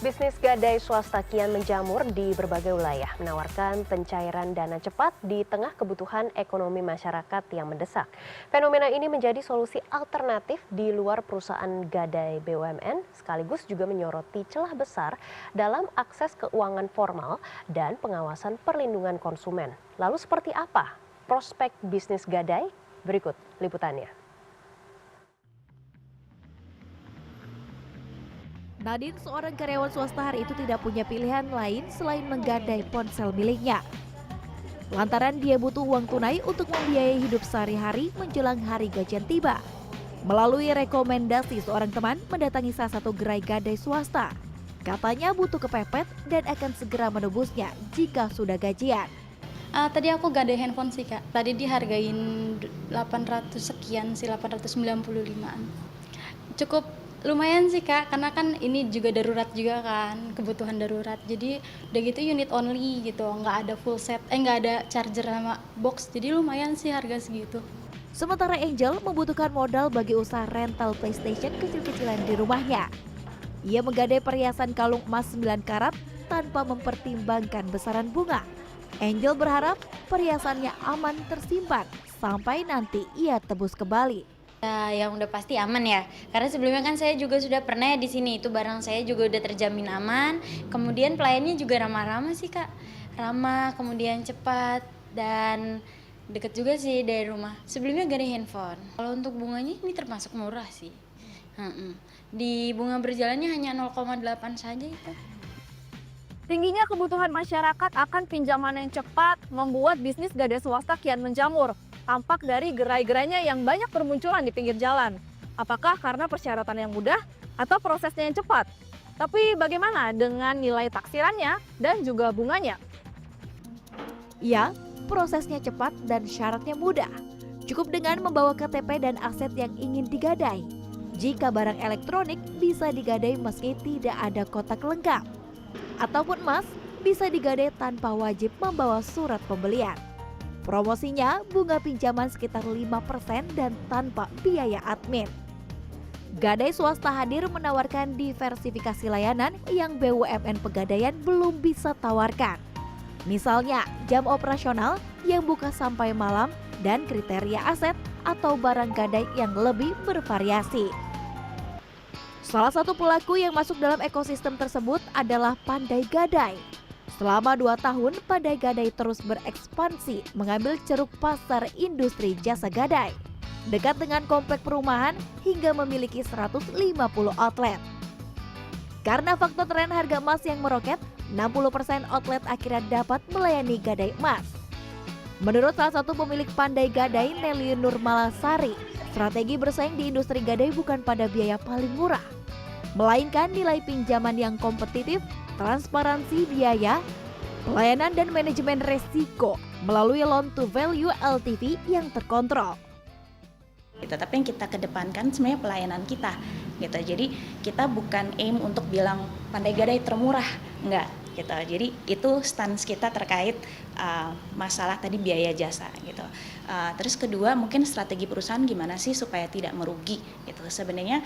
Bisnis gadai swasta kian menjamur di berbagai wilayah, menawarkan pencairan dana cepat di tengah kebutuhan ekonomi masyarakat yang mendesak. Fenomena ini menjadi solusi alternatif di luar perusahaan gadai BUMN, sekaligus juga menyoroti celah besar dalam akses keuangan formal dan pengawasan perlindungan konsumen. Lalu seperti apa prospek bisnis gadai? Berikut liputannya. Nadine, seorang karyawan swasta, hari itu tidak punya pilihan lain selain menggadai ponsel miliknya. Lantaran dia butuh uang tunai untuk membiayai hidup sehari-hari menjelang hari gajian tiba. Melalui rekomendasi seorang teman mendatangi salah satu gerai gadai swasta. Katanya butuh kepepet dan akan segera menebusnya jika sudah gajian. Tadi aku gadai handphone sih Kak, tadi dihargain 800 sekian sih, 895-an. Cukup lumayan sih Kak, karena kan ini juga darurat juga kan, kebutuhan darurat. Jadi udah gitu unit only gitu, nggak ada full set, nggak ada charger sama box. Jadi lumayan sih harga segitu. Sementara Angel membutuhkan modal bagi usaha rental PlayStation kecil-kecilan di rumahnya. Ia menggadai perhiasan kalung emas 9 karat tanpa mempertimbangkan besaran bunga. Angel berharap perhiasannya aman tersimpan sampai nanti ia tebus kembali. Yang udah pasti aman ya, karena sebelumnya kan saya juga sudah pernah ya di sini, itu barang saya juga udah terjamin aman. Kemudian pelayannya juga ramah-ramah sih Kak, ramah, kemudian cepat dan deket juga sih dari rumah. Sebelumnya gak ada handphone. Kalau untuk bunganya ini termasuk murah sih. Di bunga berjalannya hanya 0,8 saja itu. Tingginya kebutuhan masyarakat akan pinjaman yang cepat membuat bisnis gadai swasta kian menjamur. Tampak dari gerai-gerainya yang banyak bermunculan di pinggir jalan. Apakah karena persyaratan yang mudah atau prosesnya yang cepat? Tapi bagaimana dengan nilai taksirannya dan juga bunganya? Ya, prosesnya cepat dan syaratnya mudah. Cukup dengan membawa KTP dan aset yang ingin digadai. Jika barang elektronik bisa digadai meski tidak ada kotak lengkap. Ataupun emas bisa digadai tanpa wajib membawa surat pembelian. Promosinya bunga pinjaman sekitar 5% dan tanpa biaya admin. Gadai swasta hadir menawarkan diversifikasi layanan yang BUMN Pegadaian belum bisa tawarkan. Misalnya jam operasional yang buka sampai malam dan kriteria aset atau barang gadai yang lebih bervariasi. Salah satu pelaku yang masuk dalam ekosistem tersebut adalah Pandai Gadai. Selama 2 tahun, Pandai Gadai terus berekspansi mengambil ceruk pasar industri jasa gadai. Dekat dengan komplek perumahan hingga memiliki 150 outlet. Karena faktor tren harga emas yang meroket, 60% outlet akhirnya dapat melayani gadai emas. Menurut salah satu pemilik Pandai Gadai, Nelly Nurmalasari, strategi bersaing di industri gadai bukan pada biaya paling murah, melainkan nilai pinjaman yang kompetitif, transparansi biaya, pelayanan dan manajemen resiko melalui loan to value LTV yang terkontrol. Tapi yang kita kedepankan sebenarnya pelayanan kita gitu. Jadi kita bukan aim untuk bilang Pandai Gadai termurah, enggak gitu. Jadi itu stance kita terkait masalah tadi biaya jasa gitu. Terus kedua mungkin strategi perusahaan gimana sih supaya tidak merugi gitu. Sebenarnya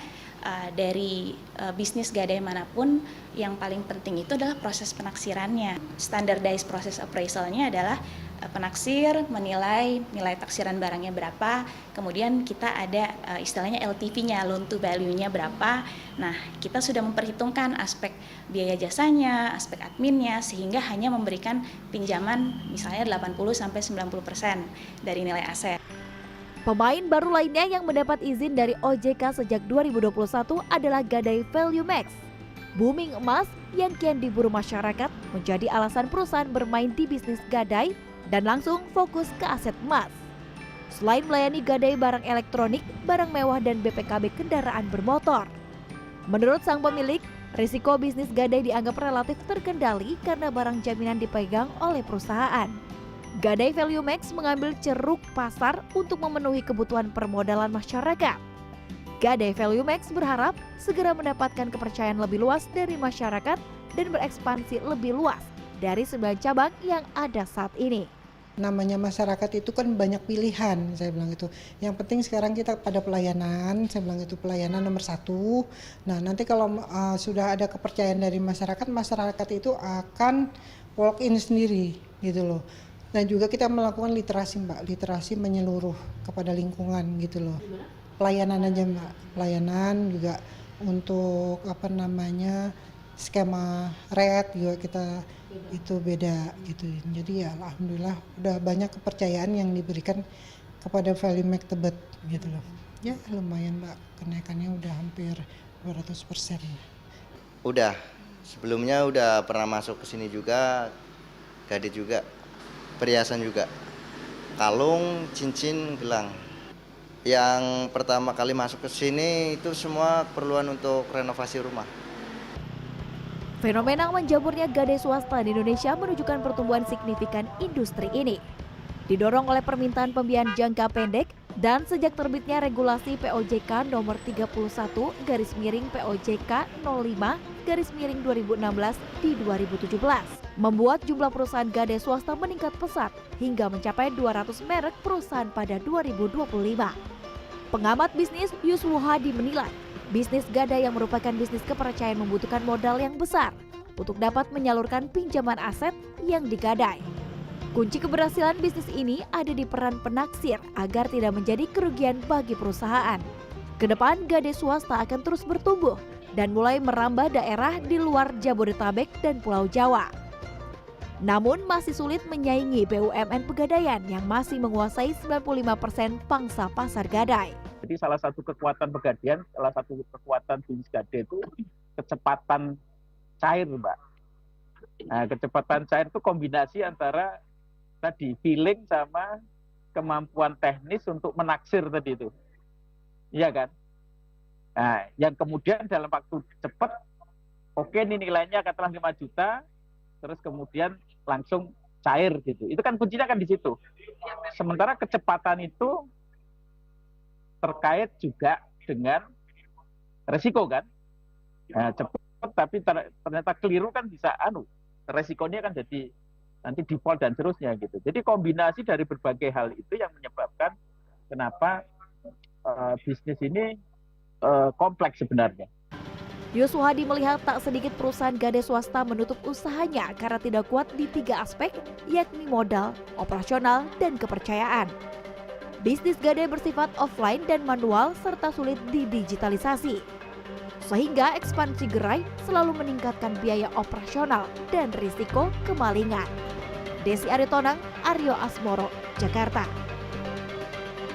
dari bisnis gadai manapun yang paling penting itu adalah proses penaksirannya. Standardized proses appraisalnya adalah penaksir menilai nilai taksiran barangnya berapa, kemudian kita ada istilahnya LTV-nya, loan to value-nya berapa. Nah, kita sudah memperhitungkan aspek biaya jasanya, aspek adminnya, sehingga hanya memberikan pinjaman misalnya 80-90% dari nilai aset. Pemain baru lainnya yang mendapat izin dari OJK sejak 2021 adalah Gadai Value Max. Booming emas yang kian diburu masyarakat menjadi alasan perusahaan bermain di bisnis gadai dan langsung fokus ke aset emas. Selain melayani gadai barang elektronik, barang mewah dan BPKB kendaraan bermotor. Menurut sang pemilik, risiko bisnis gadai dianggap relatif terkendali karena barang jaminan dipegang oleh perusahaan. Gadai Value Max mengambil ceruk pasar untuk memenuhi kebutuhan permodalan masyarakat. Gadai Value Max berharap segera mendapatkan kepercayaan lebih luas dari masyarakat dan berekspansi lebih luas dari 9 cabang yang ada saat ini. namanya masyarakat itu kan banyak pilihan, saya bilang itu. Yang penting sekarang kita pada pelayanan, saya bilang itu pelayanan nomor 1. Nah nanti kalau sudah ada kepercayaan dari masyarakat, masyarakat itu akan walk in sendiri gitu loh. Dan juga kita melakukan literasi Mbak, literasi menyeluruh kepada lingkungan gitu loh. Pelayanan aja Mbak, pelayanan juga untuk skema red juga kita itu beda gitu. Jadi ya alhamdulillah udah banyak kepercayaan yang diberikan kepada Value Make Tebet gitu loh. Ya lumayan Mbak, kenaikannya udah hampir 200%. Udah, sebelumnya udah pernah masuk ke sini juga, gadget juga, perhiasan juga, kalung, cincin, gelang. Yang pertama kali masuk ke sini itu semua keperluan untuk renovasi rumah. Fenomena menjamurnya gadai swasta di Indonesia menunjukkan pertumbuhan signifikan industri ini. Didorong oleh permintaan pembiayaan jangka pendek dan sejak terbitnya regulasi POJK nomor 31/POJK 05/2016 di 2017, membuat jumlah perusahaan gadai swasta meningkat pesat hingga mencapai 200 merek perusahaan pada 2025. Pengamat bisnis Yuswo Hadi menilai, bisnis gadai yang merupakan bisnis kepercayaan membutuhkan modal yang besar untuk dapat menyalurkan pinjaman aset yang digadai. Kunci keberhasilan bisnis ini ada di peran penaksir agar tidak menjadi kerugian bagi perusahaan. Kedepan gadai swasta akan terus bertumbuh dan mulai merambah daerah di luar Jabodetabek dan Pulau Jawa. Namun masih sulit menyaingi BUMN Pegadaian yang masih menguasai 95% pangsa pasar gadai. Jadi salah satu kekuatan Pegadaian, salah satu kekuatan bisnis gadai itu kecepatan cair, Mbak. Nah, kecepatan cair itu kombinasi antara tadi feeling sama kemampuan teknis untuk menaksir tadi itu. Iya kan? Nah, yang kemudian dalam waktu cepat, oke nih nilainya katakanlah 5 juta, terus kemudian langsung cair gitu. Itu kan kuncinya kan di situ. Sementara kecepatan itu terkait juga dengan resiko kan. Nah, cepat tapi ternyata keliru kan bisa resikonya kan jadi nanti default dan seterusnya gitu. Jadi kombinasi dari berbagai hal itu yang menyebabkan kenapa bisnis ini kompleks sebenarnya. Yuswo Hadi melihat tak sedikit perusahaan gadai swasta menutup usahanya karena tidak kuat di 3 aspek, yakni modal, operasional, dan kepercayaan. Bisnis gadai bersifat offline dan manual serta sulit didigitalisasi. Sehingga ekspansi gerai selalu meningkatkan biaya operasional dan risiko kemalingan. Desi Aritonang, Aryo Asmoro, Jakarta.